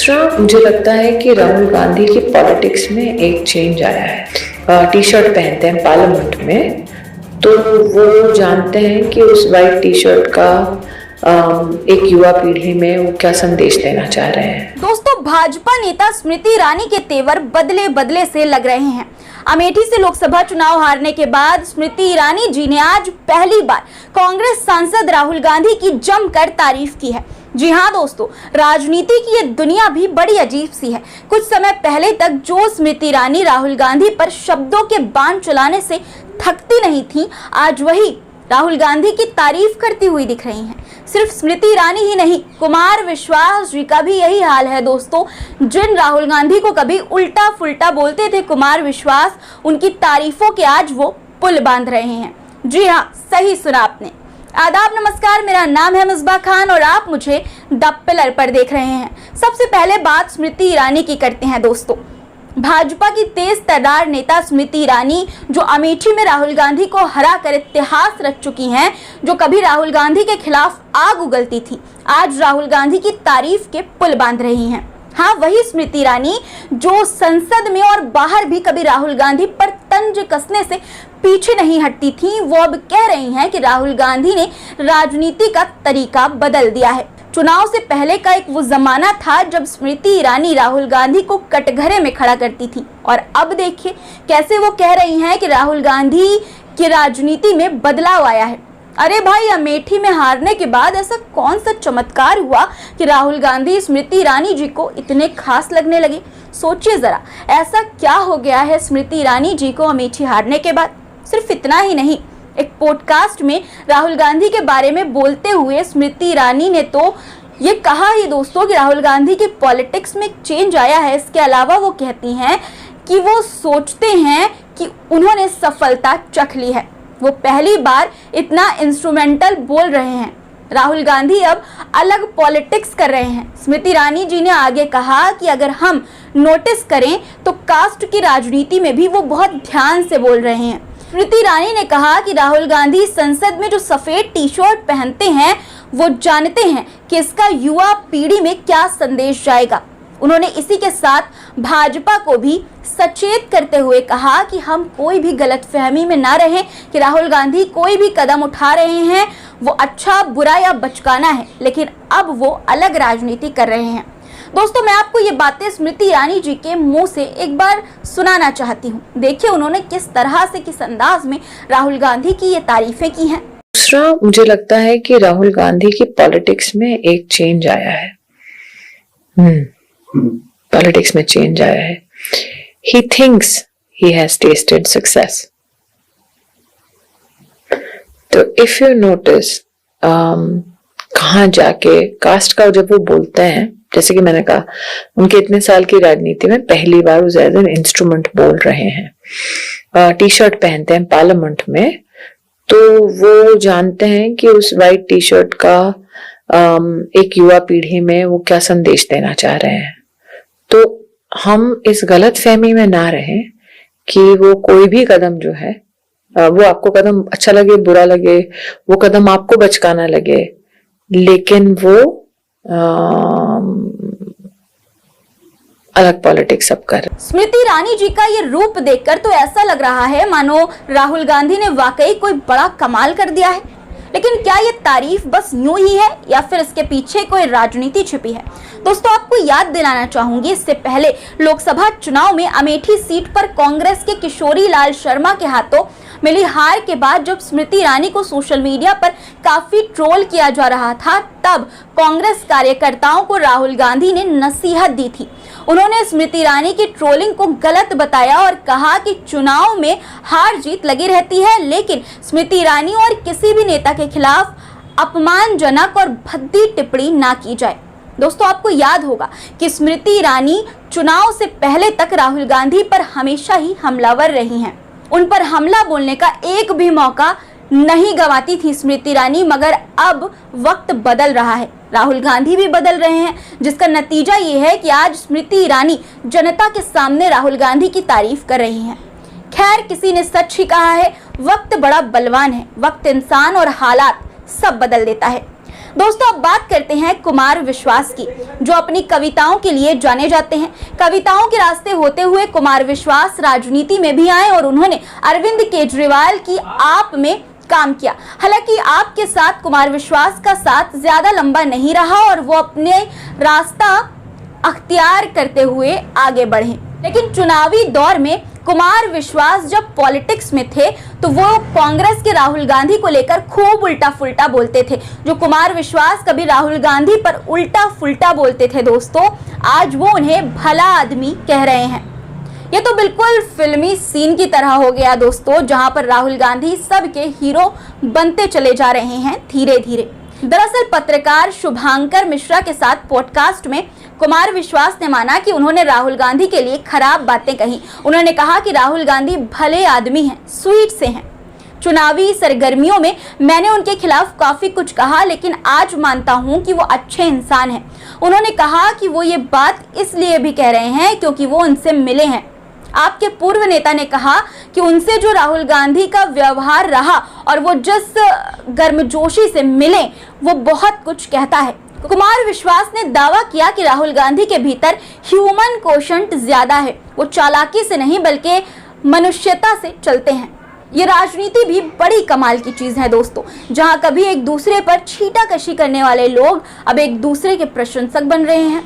दूसरा, मुझे लगता है कि राहुल गांधी की पॉलिटिक्स में एक चेंज आया है। टी शर्ट पहनते हैं पार्लियामेंट में, तो वो जानते हैं कि उस वाइट टी शर्ट का एक युवा पीढ़ी में वो क्या संदेश देना चाह रहे हैं। दोस्तों, भाजपा नेता स्मृति ईरानी के तेवर बदले बदले से लग रहे हैं। अमेठी से लोकसभा चुनाव हारने के बाद स्मृति ईरानी जी ने आज पहली बार कांग्रेस सांसद राहुल गांधी की जमकर तारीफ की है। जी हाँ दोस्तों, राजनीति की ये दुनिया भी बड़ी अजीब सी है। कुछ समय पहले तक जो स्मृति ईरानी राहुल गांधी पर शब्दों के बाण चलाने से थकती नहीं थी, आज वही राहुल गांधी की तारीफ करती हुई दिख रही हैं। सिर्फ स्मृति ईरानी ही नहीं, कुमार विश्वास जी का भी यही हाल है दोस्तों। जिन राहुल गांधी को कभी उल्टा फुल्टा बोलते थे कुमार विश्वास, उनकी तारीफों के आज वो पुल बांध रहे हैं। जी हाँ, सही सुना आपने। आदाब, नमस्कार, मेरा नाम है मिसबा खान और आप मुझे द पिलर पर देख रहे हैं। सबसे पहले बात स्मृति ईरानी की करते हैं दोस्तों। भाजपा की तेज तर्रार नेता स्मृति ईरानी, जो अमेठी में राहुल गांधी को हरा कर इतिहास रच चुकी हैं, जो कभी राहुल गांधी के खिलाफ आग उगलती थी, आज राहुल गांधी की तारीफ के पुल बांध रही हैं। हाँ, वही स्मृति ईरानी जो संसद में और बाहर भी कभी राहुल गांधी पर तंज कसने से पीछे नहीं हटती थी, वो अब कह रही हैं कि राहुल गांधी ने राजनीति का तरीका बदल दिया है। चुनाव से पहले का एक वो जमाना था जब स्मृति ईरानी राहुल गांधी को कटघरे में खड़ा करती थी, और अब देखिए कैसे वो कह रही हैं कि राहुल गांधी की राजनीति में बदलाव आया है। अरे भाई, अमेठी में हारने के बाद ऐसा कौन सा चमत्कार हुआ कि राहुल गांधी स्मृति ईरानी जी को इतने खास लगने लगे? सोचिए जरा, ऐसा क्या हो गया है स्मृति ईरानी जी को अमेठी हारने के बाद? सिर्फ इतना ही नहीं, एक पॉडकास्ट में राहुल गांधी के बारे में बोलते हुए स्मृति ईरानी ने तो ये कहा ही दोस्तों कि राहुल गांधी की पॉलिटिक्स में चेंज आया है। इसके अलावा वो कहती हैं कि वो सोचते हैं कि उन्होंने सफलता चख ली है। वो पहली बार इतना इंस्ट्रूमेंटल बोल रहे हैं। राहुल गांधी अब अलग पॉलिटिक्स कर रहे हैं। स्मृति ईरानी जी ने आगे कहा कि अगर हम नोटिस करें तो कास्ट की राजनीति में भी वो बहुत ध्यान से बोल रहे हैं। स्मृति ईरानी ने कहा कि राहुल गांधी संसद में जो सफेद टी शर्ट पहनते हैं, वो जानते हैं कि इसका युवा पीढ़ी में क्या संदेश जाएगा। उन्होंने इसी के साथ भाजपा को भी सचेत करते हुए कहा कि हम कोई भी गलतफहमी में ना रहें कि राहुल गांधी कोई भी कदम उठा रहे हैं वो अच्छा, बुरा या बचकाना है, लेकिन अब वो अलग राजनीति कर रहे हैं। दोस्तों, मैं आपको ये बातें स्मृति ईरानी जी के मुंह से एक बार सुनाना चाहती हूँ। देखिए उन्होंने किस तरह से, किस अंदाज में राहुल गांधी की ये तारीफें की हैं। दूसरा, मुझे लगता है कि राहुल गांधी की पॉलिटिक्स में एक चेंज आया है। पॉलिटिक्स में चेंज आया है। He thinks he has tasted success. तो if you notice, कहाँ जाके कास्ट का जब वो बोलते हैं, जैसे कि मैंने कहा, उनके इतने साल की राजनीति में पहली बार वो एज एन इंस्ट्रूमेंट बोल रहे हैं। टी शर्ट पहनते हैं पार्लियामेंट में, तो वो जानते हैं कि उस वाइट टी शर्ट का एक युवा पीढ़ी में वो क्या संदेश देना चाह रहे हैं। तो हम इस गलत फहमी में ना रहें कि वो कोई भी कदम जो है, वो आपको कदम अच्छा लगे, बुरा लगे, वो कदम आपको बचकाना लगे, लेकिन वो अलग पॉलिटिक्स सब कर। स्मृति ईरानी जी का ये रूप देखकर तो ऐसा लग रहा है मानो राहुल गांधी ने वाकई कोई बड़ा कमाल कर दिया है। लेकिन क्या ये तारीफ बस यूं ही है या फिर इसके पीछे कोई राजनीति छिपी है? दोस्तों, आपको याद दिलाना चाहूंगी, इससे पहले लोकसभा चुनाव में अमेठी सीट पर कांग्रेस के किशोरी लाल शर्मा के हाथों मिली हार के बाद जब स्मृति ईरानी को सोशल मीडिया पर काफी ट्रोल किया जा रहा था, तब कांग्रेस कार्यकर्ताओं को राहुल गांधी ने नसीहत दी थी। उन्होंने स्मृति ईरानी की ट्रोलिंग को गलत बताया और कहा कि चुनाव में हार जीत लगी रहती है, लेकिन स्मृति ईरानी और किसी भी नेता के खिलाफ अपमानजनक और भद्दी टिप्पणी ना की जाए। दोस्तों, आपको याद होगा कि स्मृति ईरानी चुनाव से पहले तक राहुल गांधी पर हमेशा ही हमलावर रही हैं। उन पर हमला बोलने का एक भी मौका नहीं गंवाती थी स्मृति ईरानी, मगर अब वक्त बदल रहा है, राहुल गांधी भी बदल रहे हैं, जिसका नतीजा ये है कि आज स्मृति ईरानी जनता के सामने राहुल गांधी की तारीफ कर रही हैं। खैर, किसी ने सच ही कहा है, वक्त बड़ा बलवान है, वक्त इंसान और हालात सब बदल देता है। दोस्तों अब बात करते हैं कुमार विश्वास की, जो अपनी कविताओं के लिए जाने जाते हैं। कविताओं के रास्ते होते हुए कुमार विश्वास राजनीति में भी आए और उन्होंने अरविंद केजरीवाल की आप में काम किया। हालांकि आपके साथ कुमार विश्वास का साथ ज्यादा लंबा नहीं रहा और वो अपने रास्ता अख्तियार करते हुए आगे बढ़े। लेकिन चुनावी दौर में कुमार विश्वास जब पॉलिटिक्स में थे तो वो कांग्रेस के राहुल गांधी को लेकर खूब उल्टा फुल्टा बोलते थे। जो कुमार विश्वास कभी राहुल गांधी पर उल्टा फुल्टा बोलते थे दोस्तों, आज वो उन्हें भला आदमी कह रहे हैं। ये तो बिल्कुल फिल्मी सीन की तरह हो गया दोस्तों, जहां पर राहुल गांधी सबके हीरो बनते चले जा रहे हैं धीरे धीरे। दरअसल पत्रकार शुभांकर मिश्रा के साथ पॉडकास्ट में कुमार विश्वास ने माना कि उन्होंने राहुल गांधी के लिए खराब बातें कही। उन्होंने कहा कि राहुल गांधी भले आदमी हैं, स्वीट से हैं। चुनावी सरगर्मियों में मैंने उनके खिलाफ काफी कुछ कहा, लेकिन आज मानता हूं कि वो अच्छे इंसान हैं। उन्होंने कहा कि वो ये बात इसलिए भी कह रहे हैं क्योंकि वो उनसे मिले हैं। आपके पूर्व नेता ने कहा कि उनसे जो राहुल गांधी का व्यवहार रहा और वो जिस गर्मजोशी से मिले वो बहुत कुछ कहता है। कुमार विश्वास ने दावा किया कि राहुल गांधी के भीतर ह्यूमन कोशंट ज्यादा है। वो चालाकी से नहीं बल्कि मनुष्यता से चलते हैं। ये राजनीति भी बड़ी कमाल की चीज है दोस्तों, जहां कभी एक दूसरे पर छीटाकशी करने वाले लोग अब एक दूसरे के प्रशंसक बन रहे हैं।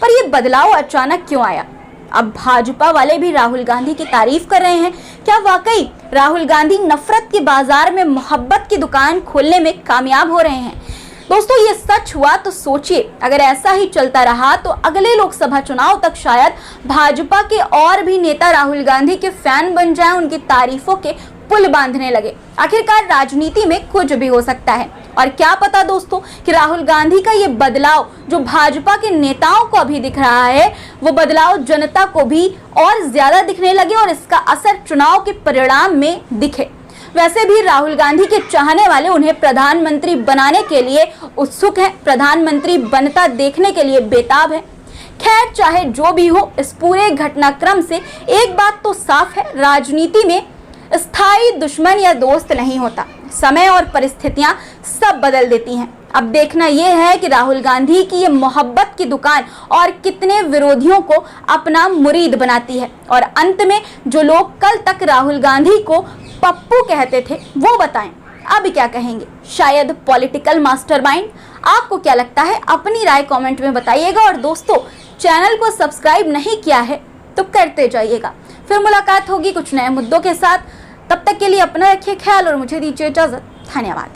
पर ये बदलाव अचानक क्यों आया? अब भाजपा वाले भी राहुल गांधी की तारीफ कर रहे हैं। क्या वाकई राहुल गांधी नफरत के बाजार में मोहब्बत की दुकान खोलने में कामयाब हो रहे हैं? दोस्तों ये सच हुआ तो सोचिए, अगर ऐसा ही चलता रहा तो अगले लोकसभा चुनाव तक शायद भाजपा के और भी नेता राहुल गांधी के फैन बन जाएं, उनकी तारीफों के पुल बांधने लगे। आखिरकार राजनीति में कुछ भी हो सकता है। और क्या पता दोस्तों कि राहुल गांधी का ये बदलाव जो भाजपा के नेताओं को अभी दिख रहा है, वो बदलाव जनता को भी और ज्यादा दिखने लगे और इसका असर चुनाव के परिणाम में दिखे। वैसे भी राहुल गांधी के चाहने वाले उन्हें प्रधानमंत्री बनाने के लिए उत्सुक हैं, प्रधानमंत्री बनता देखने के लिए बेताब हैं। खैर चाहे जो भी हो, इस पूरे घटनाक्रम से एक बात तो साफ है, राजनीति में स्थायी दुश्मन या दोस्त नहीं होता। समय और परिस्थितियां सब बदल देती हैं। अब देखना यह है कि राहुल गांधी की ये मोहब्बत की दुकान और कितने विरोधियों को अपना मुरीद बनाती है। और अंत में जो लोग कल तक राहुल गांधी को पप्पू कहते थे वो बताएं अब क्या कहेंगे? शायद पॉलिटिकल मास्टरमाइंड। आपको क्या लगता है? अपनी राय कमेंट में बताइएगा। और दोस्तों चैनल को सब्सक्राइब नहीं किया है तो करते जाइएगा। फिर मुलाकात होगी कुछ नए मुद्दों के साथ। तब तक के लिए अपना रखिए ख्याल और मुझे दीजिए इजाजत। धन्यवाद।